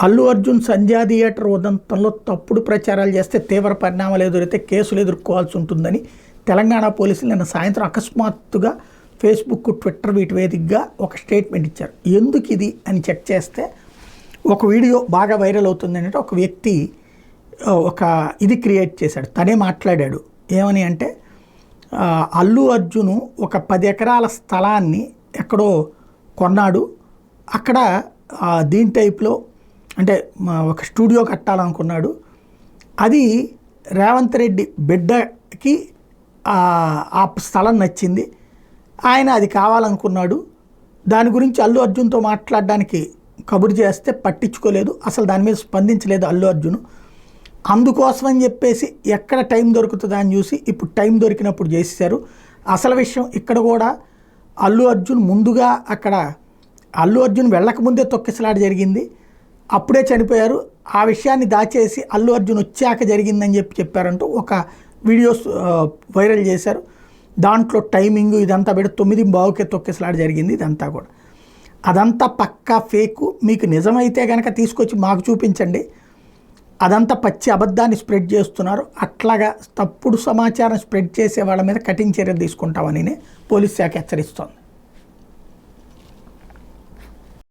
అల్లు అర్జున్ సంధ్యా theatre ఉదంతంలో తప్పుడు ప్రచారాలు చేస్తే తీవ్ర పరిణామాలు ఎదురైతే కేసులు ఎదుర్కోవాల్సి ఉంటుందని తెలంగాణ పోలీసులు నిన్న సాయంత్రం అకస్మాత్తుగా ఫేస్బుక్, ట్విట్టర్ వీటి వేదికగా ఒక స్టేట్మెంట్ ఇచ్చారు. ఎందుకు ఇది అని చెక్ చేస్తే ఒక వీడియో బాగా వైరల్ అవుతుంది అంటే ఒక వ్యక్తి ఒక ఇది క్రియేట్ చేశాడు. తనే మాట్లాడాడు. ఏమని అంటే అల్లు అర్జును ఒక 10 ఎకరాల స్థలాన్ని ఎక్కడో కొన్నాడు. అక్కడ దీని టైప్లో అంటే ఒక స్టూడియో కట్టాలనుకున్నాడు. అది రేవంత్ రెడ్డి బిడ్డకి ఆ స్థలం నచ్చింది. ఆయన అది కావాలనుకున్నాడు. దాని గురించి అల్లు అర్జున్తో మాట్లాడడానికి కబురు చేస్తే పట్టించుకోలేదు. అసలు దాని మీద స్పందించలేదు అల్లు అర్జున్. అందుకోసమని చెప్పేసి ఎక్కడ టైం దొరుకుతుందా అని చూసి ఇప్పుడు టైం దొరికినప్పుడు చేసేసారు. అసలు విషయం ఇక్కడ కూడా అల్లు అర్జున్ ముందుగా అక్కడ అల్లు అర్జున్ వెళ్ళకముందే తొక్కిసలాట జరిగింది. అప్పుడే చనిపోయారు. ఆ విషయాన్ని దాచేసి అల్లు అర్జున్ వచ్చాక జరిగిందని చెప్పారంటూ ఒక వీడియోస్ వైరల్ చేశారు. దాంట్లో టైమింగ్ ఇదంతా పెట్టి 9:15కే తొక్కిసలాట జరిగింది. ఇదంతా కూడా అదంతా పక్కా ఫేకు. మీకు నిజమైతే కనుక తీసుకొచ్చి మాకు చూపించండి. అదంతా పచ్చి అబద్ధాన్ని స్ప్రెడ్ చేస్తున్నారు. అట్లాగా తప్పుడు సమాచారం స్ప్రెడ్ చేసే వాళ్ళ మీద కఠిన చర్యలు తీసుకుంటామని పోలీస్ శాఖ హెచ్చరిస్తోంది.